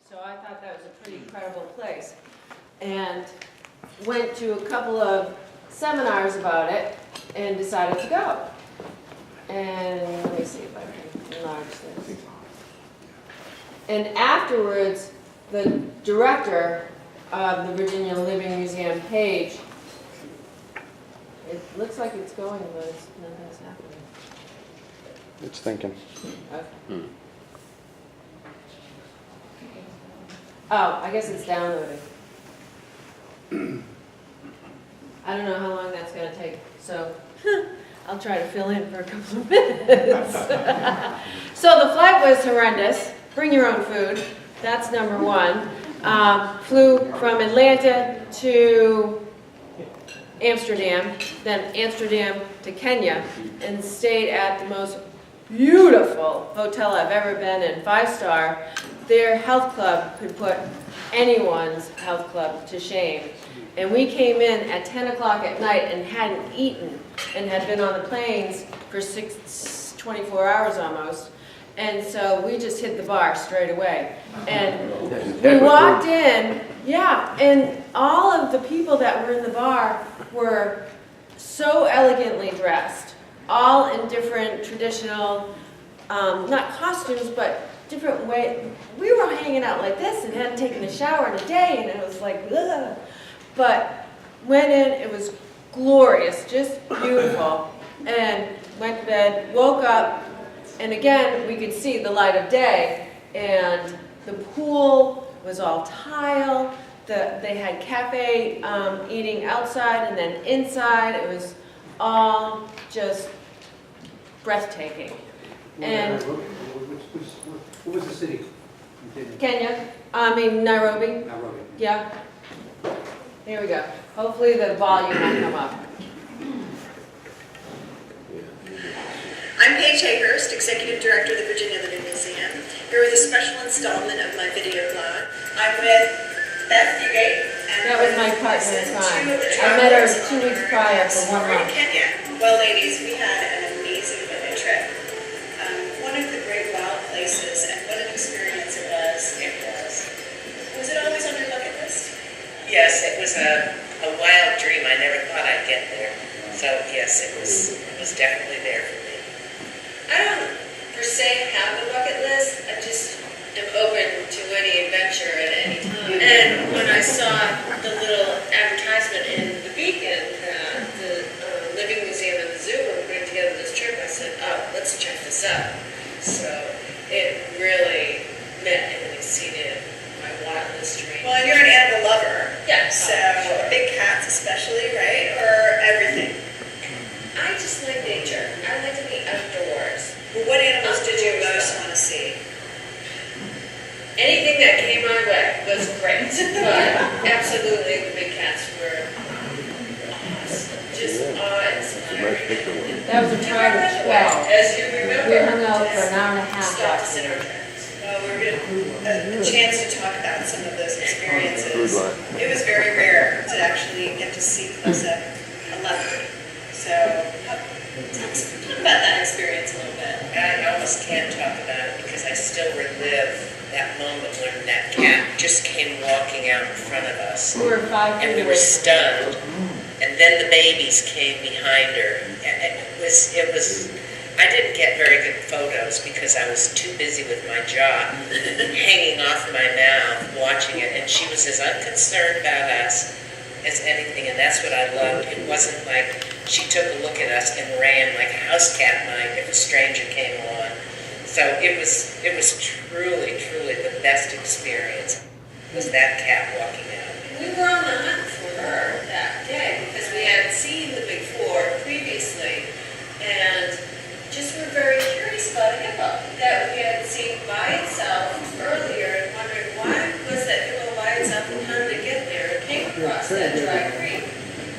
So I thought that was a pretty incredible place. And went to a couple of seminars about it and decided to go. And let me see if I can enlarge this. And afterwards, the director of the Virginia Living Museum, Paige, it looks like it's going, but nothing's happening. It's thinking. Okay. Oh, I guess it's downloading. I don't know how long that's going to take, so I'll try to fill in for a couple of minutes. So the flight was horrendous. Bring your own food. That's number one. Flew from Atlanta to Amsterdam, then Amsterdam to Kenya, and stayed at the most beautiful hotel I've ever been in, 5-star. Their health club could put anyone's health club to shame. And we came in at 10 o'clock at night and hadn't eaten and had been on the planes for 24 hours almost. And so we just hit the bar straight away. And we walked in, yeah, and all of the people that were in the bar were so elegantly dressed, all in different traditional, not costumes, but different way. We were hanging out like this and hadn't taken a shower in a day, and it was like, ugh. But went in, it was glorious, just beautiful, and went to bed, woke up, and again, we could see the light of day, and the pool was all tile. They had cafe eating outside and then inside. It was all just breathtaking. And what was the city? Kenya, Nairobi. Nairobi. Yeah. Here we go. Hopefully the volume will come up. I'm Paige Hayhurst, Executive Director of the Virginia Living Museum, here with a special installment of my video blog. I'm with Beth Fugate. That was my partner in crime. I met her 2 weeks prior for 1 month. Kenya. Well, ladies, we had an amazing trip. One of the great wild places, and what an experience it was. Was it always on your bucket list? Yes, it was a wild dream. I never thought I'd get there. So yes, it was definitely there for me. I don't per se have a bucket list. I just am open to any adventure at any time. And when I saw the little advertisement in the Beacon, the Living Museum and the Zoo were putting together this trip, I said, oh, let's check this out. So it really met and exceeded my wildest dreams. Well, and you're an animal lover. Yeah. So big cats especially, right? Or everything? I just like nature. I like to be outdoors. Well, what animals did you most want to see? Anything that came my way was great, but absolutely the big cats were awesome. Just awe-inspiring. That was a crowd of 12. As you remember, We hung out for an hour and a half. stop to sit our turns. Well, we're getting a chance to talk about some of those experiences. It was very rare to actually get to see close up a leopard. So, talk about that experience a little bit. I almost can't talk about it because I still relive that moment when that cat just came walking out in front of us. We were 5 feet And we away were from stunned. And then the babies came behind her. And it was, I didn't get very good photos because I was too busy with my jaw hanging off my mouth watching it. And she was as unconcerned about us as anything, and that's what I loved. It wasn't like she took a look at us and ran like a house cat might if a stranger came along. So it was truly the best experience, was that cat walking out. We were on the hunt for her that day because we hadn't seen the big four previously, and just were very curious about a hippo that we had seen by itself earlier and wondering why was that hippo by itself and how did it get there? It came across that dry creek.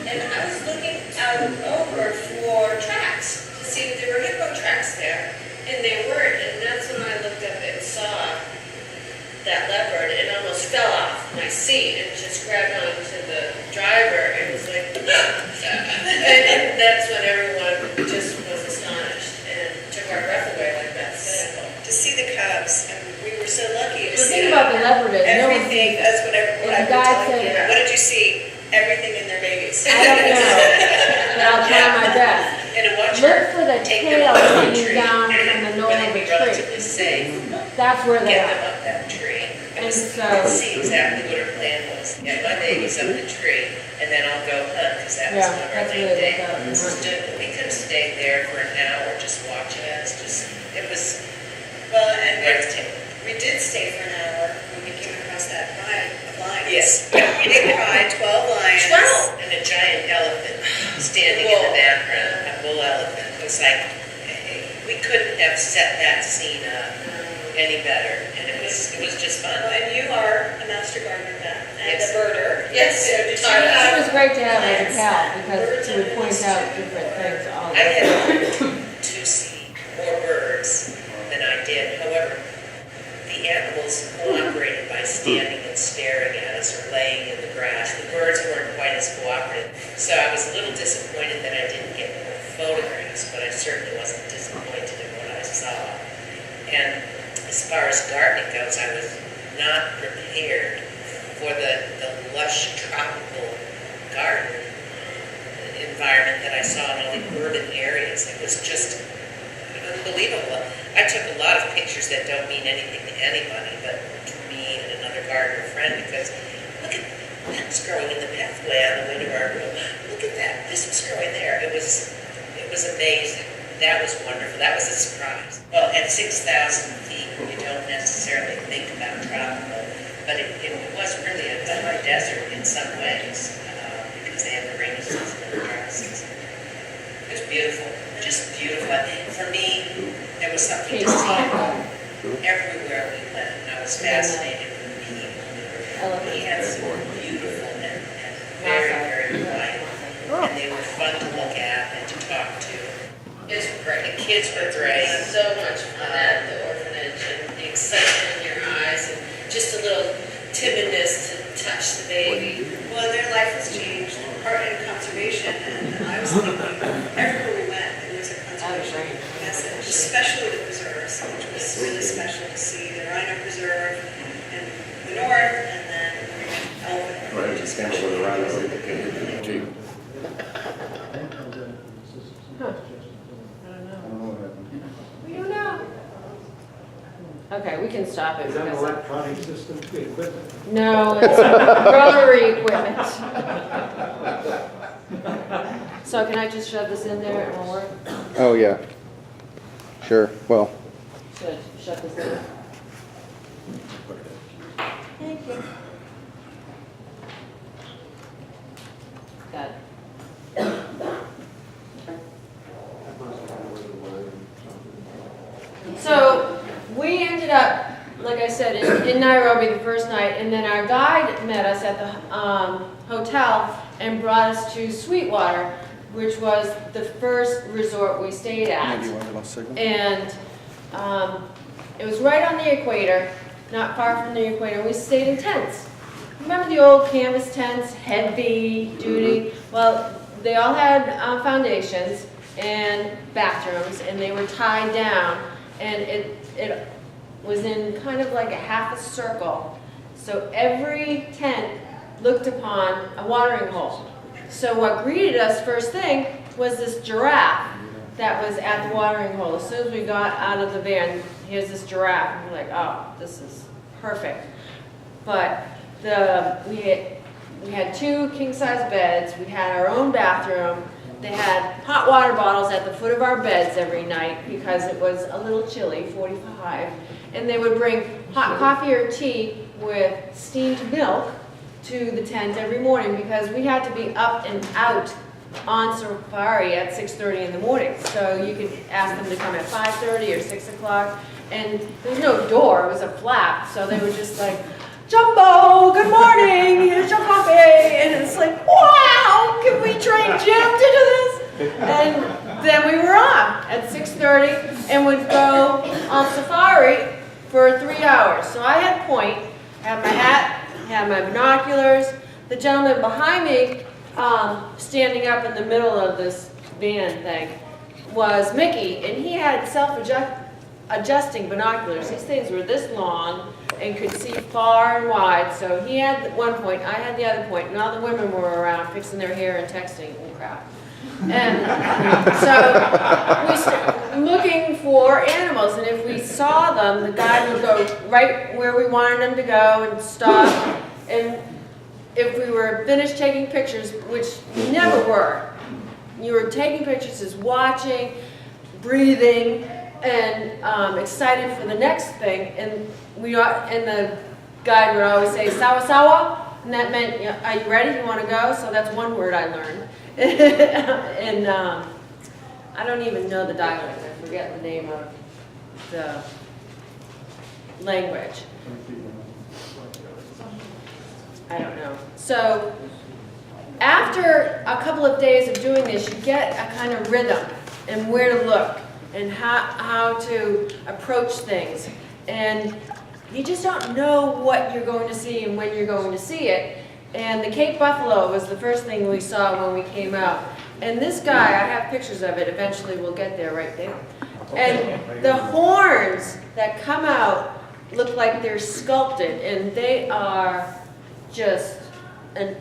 And I was looking out over for tracks to see if there were hippo tracks there, and they weren't, and that's when I looked up and saw that leopard and almost fell off my seat and just grabbed onto the driver and was like, and that's when everyone just was astonished and took our breath away, like that said. To see the cubs, and we were so lucky to The see thing them. about what the leopard is. No one Everything, sees it. that's what And I've the been guy telling said- you. What did you see? Everything in their babies. I don't know, but I'll try my best. And to watch Look her for the take tail them up that hanging tree, down from the knoll where of they'd a be tree. relatively safe, That's where they get are. them up that tree. And I so- could see exactly what her plan was. Get my babies up the tree, and then I'll go hunt, because that was Yeah, one of our that's main really days. what that was. We could have stayed there for an hour just watching us, it was Well, and breathtaking. we did stay for an hour when we came across that pride of lions. Yes. Big pride, 12 lions. 12! And a giant elephant standing in the background, a bull elephant. It was like, we couldn't have set that scene up any better, and it was just fun. Well, and you are a master gardener, Beth, and Yes. a birder. Yes. So did you It have was great to have her plants? pal, because she would point out different things all I the had time. learned to see more birds than I did. However, the animals cooperated by standing and staring at us or laying in the grass. The birds weren't quite as cooperative. So I was a little disappointed that I didn't get more photographs, but I certainly wasn't disappointed in what I saw. And as far as gardening goes, I was not prepared for the lush tropical garden environment that I saw in all the urban areas. It was just unbelievable. I took a lot of pictures that don't mean anything to anybody, but to me and another gardener friend, because look at that was growing in the pathway on the way to our room. Look at that, this was growing there. It was amazing. That was wonderful. That was a surprise. Well, at 6,000 feet, you don't necessarily think about tropical, but it was really a high desert in some ways, because they have the rainy season and the dry season. It was beautiful, just beautiful. For me, there was something to see everywhere we went. I was fascinated with the people. We had some beautiful and very, very quiet, and they were fun to look at and to talk to. Kids were great. The kids were great. So much fun at the orphanage, and the excitement in your eyes, and just a little timidness to touch the baby. Well, their life has changed, part in conservation, and I was thinking, everywhere we went, there was a conservation message, especially the preserves, which was really special to see the Rhino Preserve in the north, and then elephant. Right, just kind of with a rhino, they Jeep. We don't know. Okay, we can stop it. Is that an because- electronic system equipment? No, it's Rotary equipment. So can I just shove this in there and it'll work? Oh, yeah. Sure, well, Should I shut this in? Thank you. Got it. So we ended up, like I said, in Nairobi the first night, and then our guide met us at the hotel and brought us to Sweetwater, which was the first resort we stayed at. maybe one lost signal. And it was right on the equator, not far from the equator. We stayed in tents. Remember the old canvas tents, heavy duty? Well, they all had foundations and bathrooms, and they were tied down. And it was in kind of like a half a circle. So every tent looked upon a watering hole. So what greeted us first thing was this giraffe that was at the watering hole. As soon as we got out of the van, here's this giraffe, and we're like, oh, this is perfect. But we had 2 king-size beds, we had our own bathroom, they had hot water bottles at the foot of our beds every night because it was a little chilly, 45, and they would bring hot coffee or tea with steamed milk to the tent every morning because we had to be up and out on safari at 6:30 in the morning. So you could ask them to come at 5:30 or 6 o'clock, and there was no door, it was a flap, so they were just like, Jumbo, good morning, here's your coffee, and it's like, wow, can we train Jim to do this? And then we were on at 6:30 and would go on safari for 3 hours. So I had point, had my hat, had my binoculars. The gentleman behind me, standing up in the middle of this van thing, was Mickey, and he had adjusting binoculars. These things were this long and could see far and wide. So he had one point, I had the other point, and all the women were around fixing their hair and texting and crap. And so we started looking for animals, and if we saw them, the guide would go right where we wanted them to go and stop. And if we were finished taking pictures, which we never were, you were taking pictures as watching, breathing, and excited for the next thing. And the guide would always say "sawa sawa," and that meant, "Are you ready? You want to go?" So that's one word I learned. And I don't even know the dialect. I forget the name of the language. I don't know. So after a couple of days of doing this, you get a kind of rhythm and where to look and how to approach things. And you just don't know what you're going to see and when you're going to see it. And the Cape Buffalo was the first thing we saw when we came out. And this guy, I have pictures of it, eventually we'll get there right there. And the horns that come out look like they're sculpted, and they are just a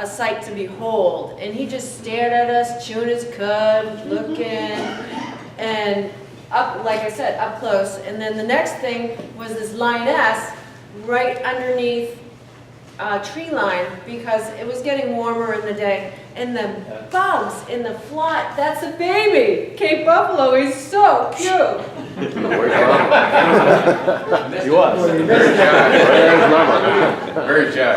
sight to behold. And he just stared at us, chewing his cud, looking, and up, like I said, up close. And then the next thing was this lioness right underneath tree line, because it was getting warmer in the day, and the bugs in the fly, that's a baby. Cape Buffalo is so cute. He was. Very shy.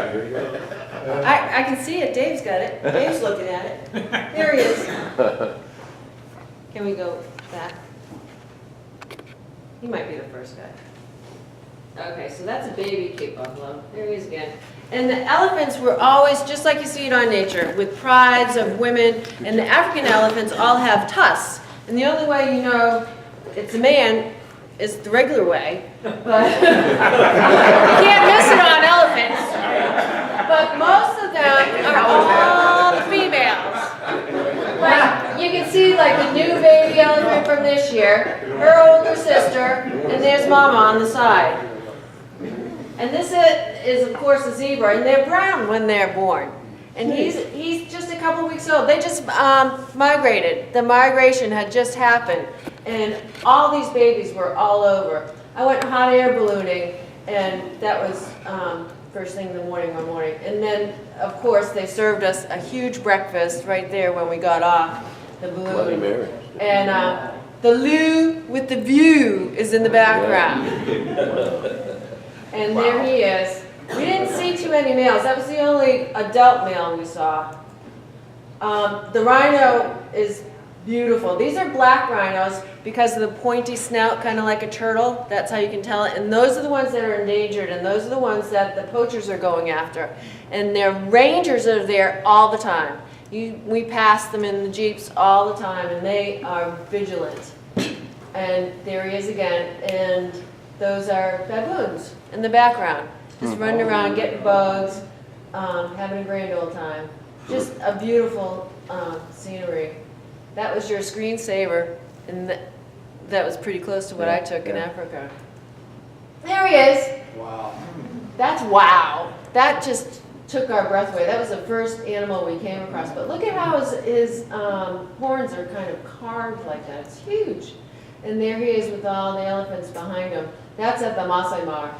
I can see it, Dave's got it. Dave's looking at it. There he is. Can we go back? He might be the first guy. Okay, so that's a baby Cape Buffalo. There he is again. And the elephants were always, just like you see it on nature, with prides of women, and the African elephants all have tusks. And the only way you know it's a man is the regular way, but you can't miss it on elephants. But most of them are all females. Like, you can see like the new baby elephant from this year, her older sister, and there's Mama on the side. And this is of course a zebra, and they're brown when they're born. And he's just a couple weeks old. They just migrated. The migration had just happened, and all these babies were all over. I went hot air ballooning, and that was first thing in the morning one morning. And then, of course, they served us a huge breakfast right there when we got off the balloon. Bloody Mary. And the loo with the view is in the background. And there he is. We didn't see too many males. That was the only adult male we saw. The rhino is beautiful. These are black rhinos because of the pointy snout, kind of like a turtle. That's how you can tell it. And those are the ones that are endangered, and those are the ones that the poachers are going after. And their rangers are there all the time. We pass them in the jeeps all the time, and they are vigilant. And there he is again. And those are baboons in the background, just running around, getting bugs, having a grand old time. Just a beautiful scenery. That was your screensaver, and that was pretty close to what I took in Africa. There he is. Wow. That's wow. That just took our breath away. That was the first animal we came across. But look at how his horns are kind of carved like that. It's huge. And there he is with all the elephants behind him. That's at the Masai Mara.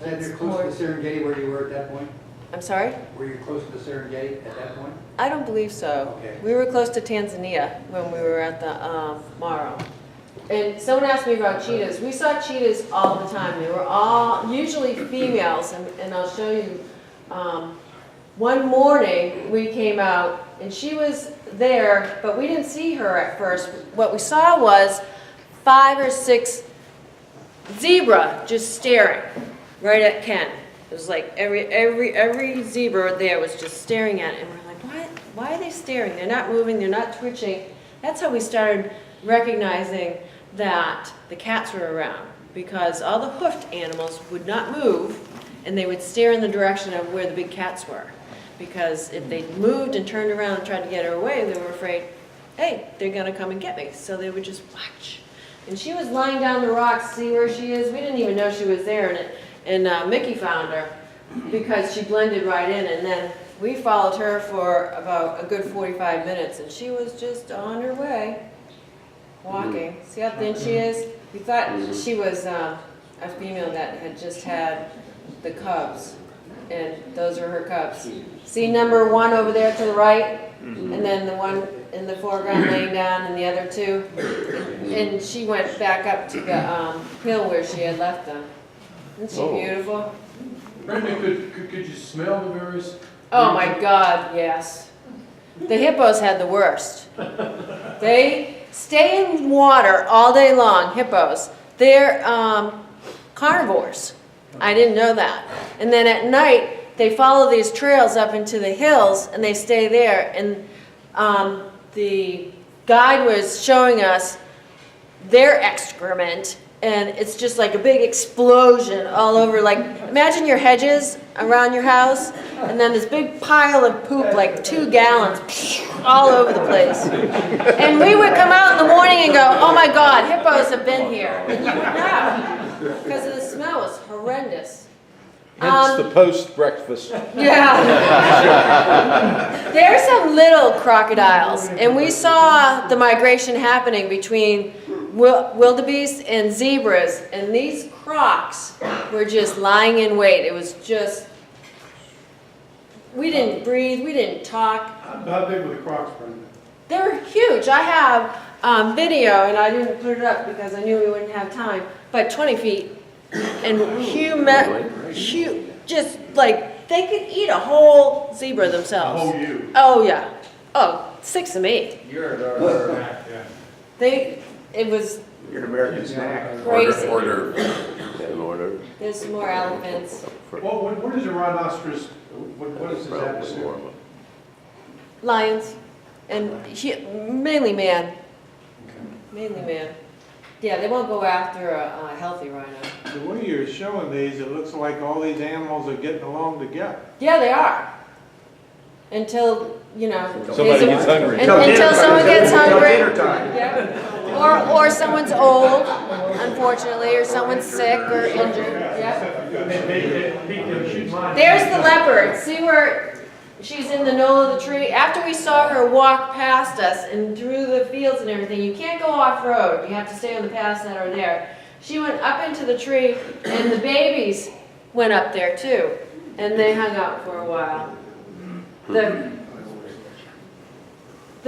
And you're close to the Serengeti where you were at that point? I'm sorry? Were you close to the Serengeti at that point? I don't believe so. Okay. We were close to Tanzania when we were at the Mara. And someone asked me about cheetahs. We saw cheetahs all the time. They were all usually females, and I'll show you. One morning we came out and she was there, but we didn't see her at first. What we saw was 5 or 6 zebra just staring right at Ken. It was like every zebra there was just staring at it, and we're like, why are they staring? They're not moving, they're not twitching. That's how we started recognizing that the cats were around, because all the hoofed animals would not move, and they would stare in the direction of where the big cats were. Because if they moved and turned around and tried to get her away, they were afraid, hey, they're gonna come and get me. So they would just watch. And she was lying down the rocks, see where she is? We didn't even know she was there, and Mickey found her because she blended right in, and then we followed her for about a good 45 minutes, and she was just on her way, walking. See how thin she is? We thought she was a female that had just had the cubs, and those are her cubs. See number 1 over there to the right? And then the one in the foreground laying down, and the other 2. And she went back up to the hill where she had left them. Isn't she beautiful? Brenda, could you smell the various? Oh my God, yes. The hippos had the worst. They stay in water all day long, hippos. They're carnivores. I didn't know that. And then at night, they follow these trails up into the hills, and they stay there. And the guide was showing us their excrement, and it's just like a big explosion all over. Like, imagine your hedges around your house, and then this big pile of poop, like 2 gallons, all over the place. And we would come out in the morning and go, oh my God, hippos have been here. And you would know, because the smell was horrendous. Hence the post-breakfast. Yeah. There's some little crocodiles, and we saw the migration happening between wildebeest and zebras, and these crocs were just lying in wait. It was just, we didn't breathe, we didn't talk. How big were the crocs, Brenda? They're huge. I have video, and I didn't put it up because I knew we wouldn't have time, but 20 feet. And huge, just like they could eat a whole zebra themselves. Oh, you. Oh yeah. Oh, 6 of me. You're an snack, yeah. It was You're an American snack. crazy. Order. There's some more elephants. Well, what is a rhinoceros, what is his atmosphere? Lions. And mainly man. Mainly man. Yeah, they won't go after a healthy rhino. The way you're showing these, it looks like all these animals are getting along together. Yeah, they are. Until, Somebody gets hungry. Until someone gets hungry. dinner time. Yeah. Or someone's old, unfortunately, or someone's sick or injured. Yeah. There's the leopard. See where she's in the knoll of the tree? After we saw her walk past us and through the fields and everything, you can't go off-road. You have to stay on the paths that are there. She went up into the tree, and the babies went up there too. And they hung out for a while. The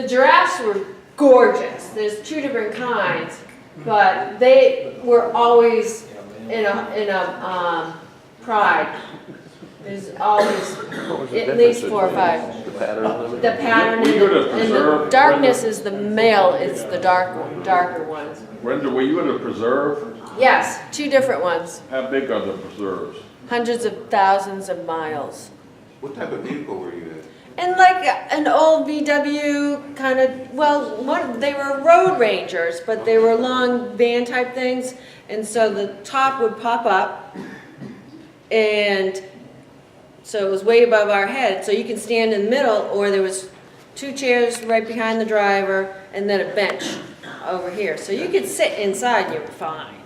giraffes were gorgeous. There's 2 different kinds, but they were always in a pride. There's always at least 4 or 5. The pattern. The pattern and the darkness is the male. It's the darker ones. Brenda, were you in a preserve? Yes, 2 different ones. How big are the preserves? Hundreds of thousands of miles. What type of vehicle were you in? And like an old VW kind of, well, they were road rangers, but they were long van type things. And so the top would pop up, and so it was way above our head. So you can stand in the middle, or there was 2 chairs right behind the driver, and then a bench over here. So you could sit inside and you were fine.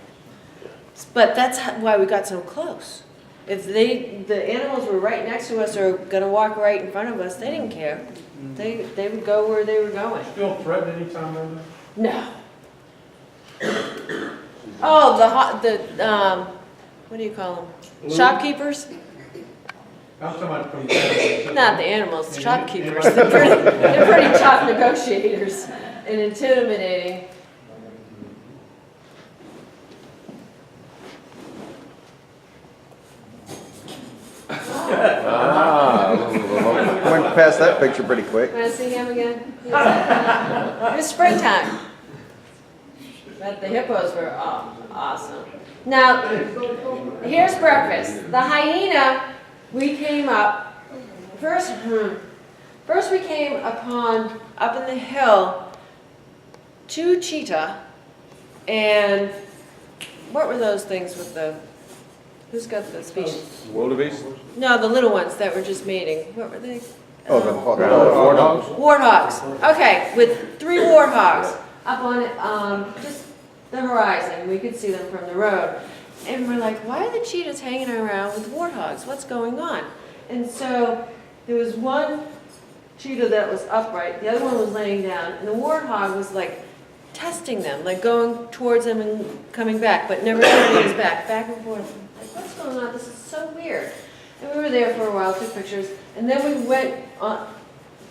But that's why we got so close. If the animals were right next to us or gonna walk right in front of us, they didn't care. They would go where they were going. Still threatened anytime, Brenda? No. Oh, what do you call them? Shopkeepers? I'm talking about from the... Not the animals, shopkeepers. They're pretty tough negotiators and intimidating. Went past that picture pretty quick. Want to see him again? It was springtime. But the hippos were awesome. Now, here's breakfast. The hyena, we came up, first we came upon, up in the hill, 2 cheetah, and what were those things with the, who's got the species? Wildebeest? No, the little ones that were just mating. What were they? Oh, the Warthogs? Warthogs. Okay, with 3 warthogs up on it, just the horizon. We could see them from the road. And we're like, why are the cheetahs hanging around with warthogs? What's going on? And so there was one cheetah that was upright, the other one was laying down, and the warthog was like testing them, like going towards them and coming back, but never turning his back and forth. Like, what's going on? This is so weird. And we were there for a while, took pictures, and then we went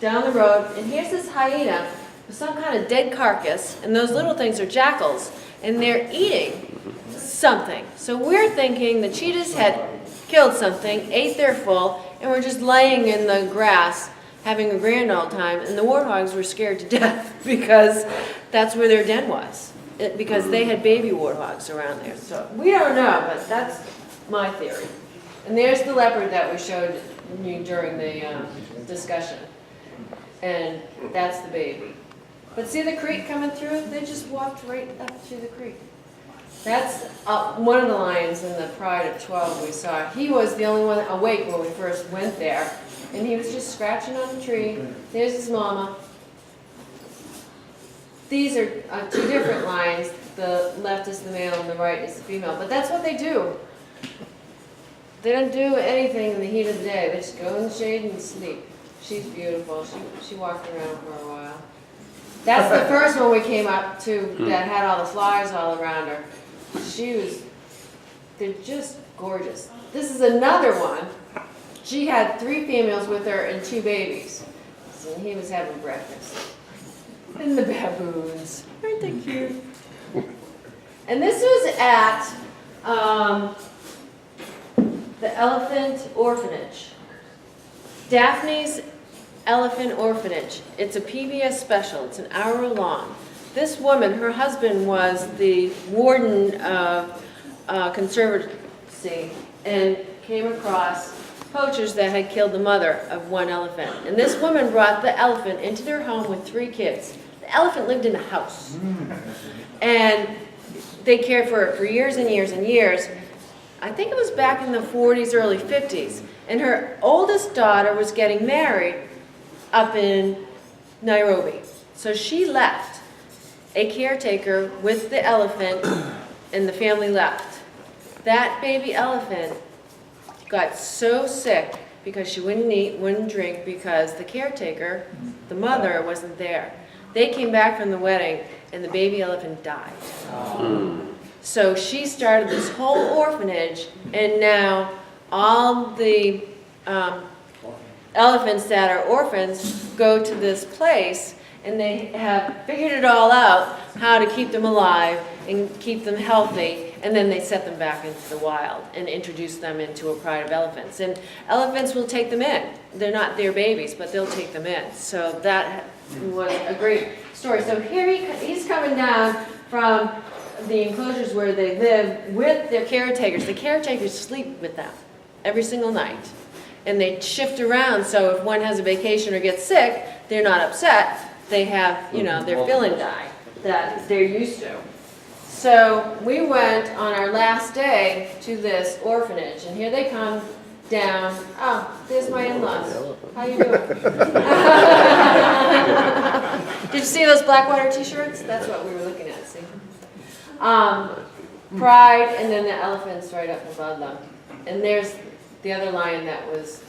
down the road, and here's this hyena with some kind of dead carcass, and those little things are jackals, and they're eating something. So we're thinking the cheetahs had killed something, ate their full, and were just laying in the grass having a grand old time, and the warthogs were scared to death because that's where their den was, because they had baby warthogs around there. So we don't know, but that's my theory. And there's the leopard that we showed you during the discussion, and that's the baby. But see the creek coming through? They just walked right up through the creek. That's one of the lions in the Pride of 12 we saw. He was the only one awake when we first went there. And he was just scratching on the tree. There's his mama. These are two different lions. The left is the male and the right is the female. But that's what they do. They don't do anything in the heat of the day. They just go in the shade and sleep. She's beautiful. She walked around for a while. That's the first one we came up to that had all the flies all around her. They're just gorgeous. This is another one. She had 3 females with her and 2 babies. And he was having breakfast. And the baboons. Aren't they cute? And this was at the Elephant Orphanage. Daphne's Elephant Orphanage. It's a PBS special. It's an hour long. This woman, her husband was the warden of Conservancy and came across poachers that had killed the mother of one elephant. And this woman brought the elephant into their home with 3 kids. The elephant lived in the house. And they cared for it for years and years and years. I think it was back in the 40s, early 50s. And her oldest daughter was getting married up in Nairobi. So she left a caretaker with the elephant, and the family left. That baby elephant got so sick because she wouldn't eat, wouldn't drink, because the caretaker, the mother, wasn't there. They came back from the wedding, and the baby elephant died. So she started this whole orphanage, and now all the elephants that are orphans go to this place, and they have figured it all out, how to keep them alive and keep them healthy, and then they set them back into the wild and introduce them into a pride of elephants. And elephants will take them in. They're not their babies, but they'll take them in. So that was a great story. So here he's coming down from the enclosures where they live with their caretakers. The caretakers sleep with them every single night. And they shift around, so if one has a vacation or gets sick, they're not upset. They have, you know, their fill and die that they're used to. So we went on our last day to this orphanage, and here they come down. Oh, there's my in-laws. How you doing? Did you see those Blackwater t-shirts? That's what we were looking at, see? Pride, and then the elephants right up above them. And there's the other lion that was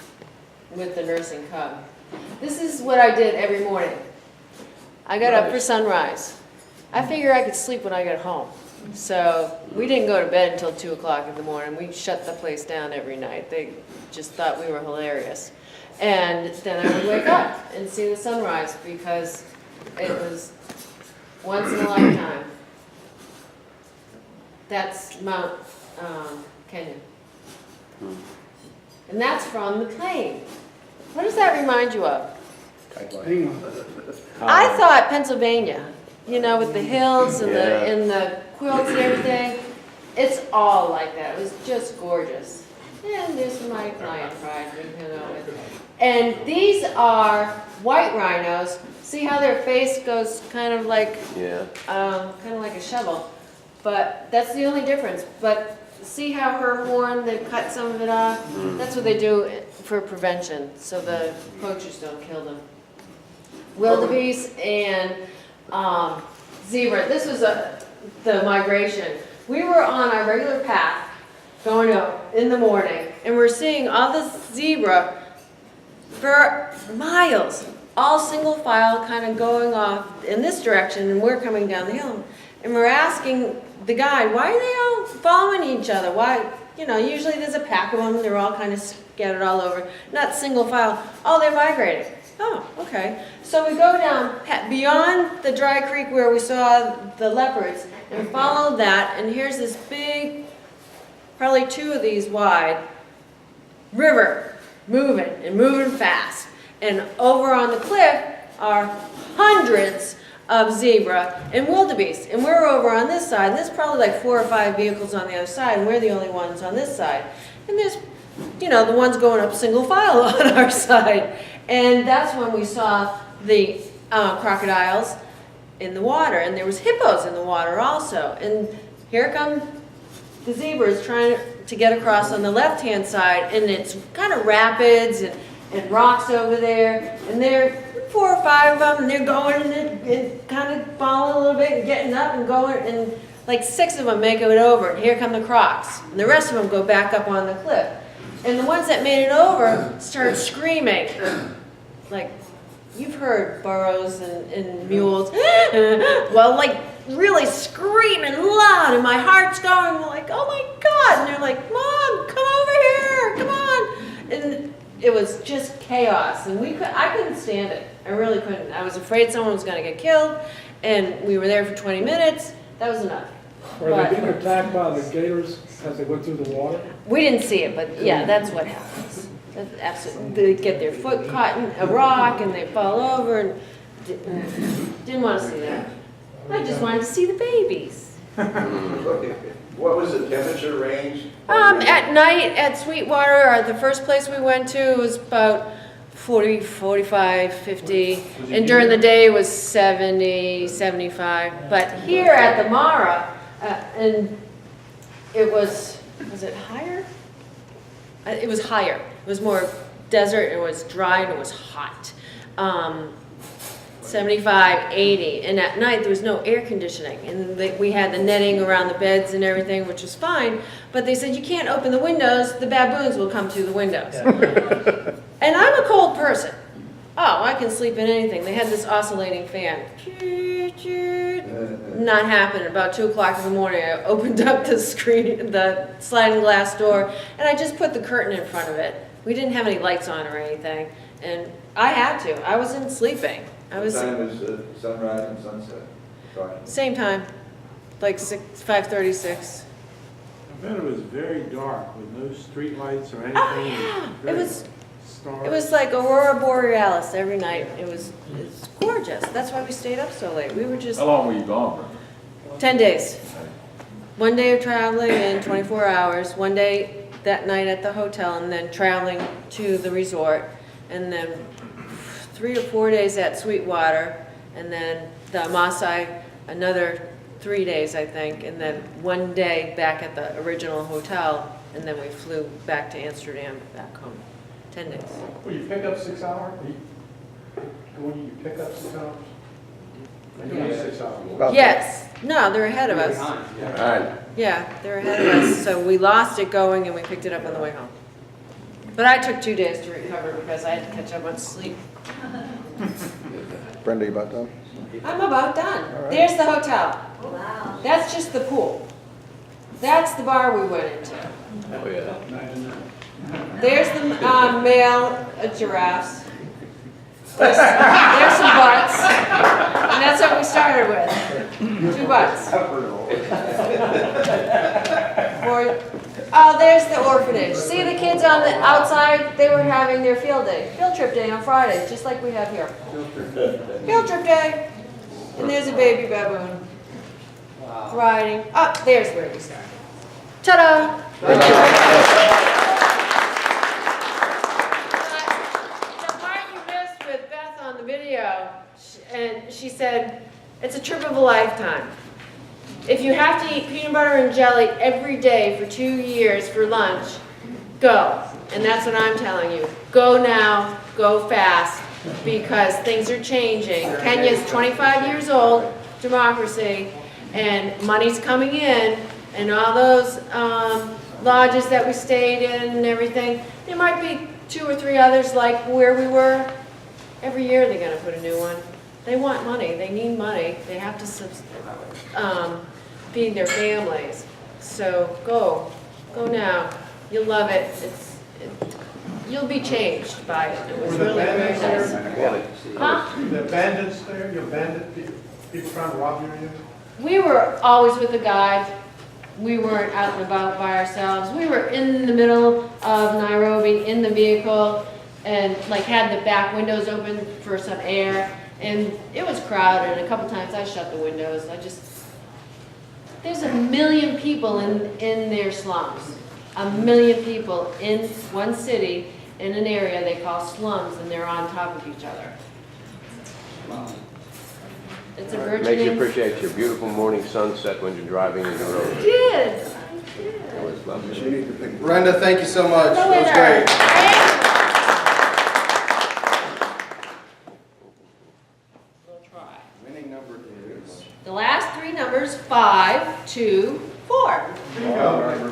with the nursing cub. This is what I did every morning. I got up for sunrise. I figured I could sleep when I got home. So we didn't go to bed until 2 o'clock in the morning. We shut the place down every night. They just thought we were hilarious. And then I would wake up and see the sunrise because it was once in a lifetime. That's Mount Kenya. And that's from the plane. What does that remind you of? I thought Pennsylvania, you know, with the hills and the quilts and everything. It's all like that. It was just gorgeous. And there's my lion pride, you know. And these are white rhinos. See how their face goes kind of like a shovel. But that's the only difference. But see how her horn, they cut some of it off? That's what they do for prevention, so the poachers don't kill them. Wildebeest and zebra. This was the migration. We were on our regular path going out in the morning, and we're seeing all this zebra for miles, all single file kind of going off in this direction, and we're coming down the hill. And we're asking the guide, why are they all following each other? Why, you know, usually there's a pack of them, they're all kind of scattered all over, not single file. Oh, they're migrating. Oh, okay. So we go down beyond the dry creek where we saw the leopards and follow that, and here's this big, probably 2 of these wide, river moving and moving fast. And over on the cliff are hundreds of zebra and wildebeest. And we're over on this side, and there's probably like 4 or 5 vehicles on the other side, and we're the only ones on this side. And there's, you know, the ones going up single file on our side. And that's when we saw the crocodiles in the water, and there was hippos in the water also. And here come the zebras trying to get across on the left-hand side, and it's kind of rapids and rocks over there, and there are 4 or 5 of them, and they're going and kind of falling a little bit and getting up and going, and like 6 of them make it over, and here come the crocs, and the rest of them go back up on the cliff. And the ones that made it over start screaming, like, you've heard burros and mules, well, like, really screaming loud, and my heart's going, like, oh my God, and they're like, Mom, come over here, come on, and it was just chaos, and I couldn't stand it, I really couldn't. I was afraid someone was going to get killed, and we were there for 20 minutes, that was enough. Were they being attacked by the gators as they went through the water? We didn't see it, but yeah, that's what happens. That's absolutely, they get their foot caught in a rock and they fall over, and didn't want to see that. I just wanted to see the babies. What was the temperature range? At night at Sweetwater, the first place we went to was about 40, 45, 50, and during the day was 70, 75. But here at the Mara, and it was it higher? It was higher. It was more desert, it was dry, and it was hot. 75, 80, and at night there was no air conditioning, and we had the netting around the beds and everything, which was fine, but they said you can't open the windows, the baboons will come through the windows. And I'm a cold person. Oh, I can sleep in anything. They had this oscillating fan. Not happening. About 2 o'clock in the morning, I opened up the sliding glass door, and I just put the curtain in front of it. We didn't have any lights on or anything, and I had to. I wasn't sleeping. What time is sunrise and sunset? Same time, like 5:36. I bet it was very dark with no street lights or anything. Oh yeah, Stars. it was like Aurora Borealis every night. It's gorgeous. That's why we stayed up so late. We were just How long were you gone? 10 days. 1 day of traveling and 24 hours. 1 day that night at the hotel, and then traveling to the resort, and then 3 or 4 days at Sweetwater, and then the Maasai another 3 days, I think, and then 1 day back at the original hotel, and then we flew back to Amsterdam, back home. 10 days. Will you pick up 6 hours? When you pick up 6 hours? Yeah. 6 hours. Yes. No, they're ahead of us. All right. Yeah, they're ahead of us. So we lost it going, and we picked it up on the way home. But I took 2 days to recover because I had to catch up on sleep. Brenda, you about done? I'm about done. There's the hotel. Wow. That's just the pool. That's the bar we went into. Oh, yeah. There's the male giraffes. There's some butts. And that's what we started with. 2 butts. Oh, there's the orphanage. See the kids on the outside? They were having their field trip day on Friday, just like we have here. Field trip day. And there's a baby baboon. Riding. Oh, there's where we started. Ta-da! The part you missed with Beth on the video, and she said, it's a trip of a lifetime. If you have to eat peanut butter and jelly every day for 2 years for lunch, go. And that's what I'm telling you. Go now, go fast, because things are changing. Kenya's 25 years old, democracy, And money's coming in, and all those lodges that we stayed in and everything, there might be 2 or 3 others like where we were. Every year they're gonna put a new one. They want money, they need money, they have to feed their families. So go now, you'll love it. You'll be changed by it. It was Were the really very bandits nice. there? Huh? The bandits there, your bandit, people trying to rob you? We were always with a guide. We weren't out and about by ourselves. We were in the middle of Nairobi in the vehicle and like had the back windows open for some air. And it was crowded, and a couple times I shut the windows. There's 1 million people in their slums. 1 million people in one city, in an area they call slums, and they're on top of each other. It's a Makes you burgeoning. appreciate your beautiful morning sunset when you're driving in the road. I did. Always lovely. Brenda, thank you so much. The That was winner. great. We'll try. Winning number is. The last 3 numbers, 5, 2, 4. Yay! All right.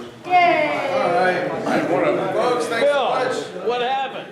Folks, thanks so much. What happened?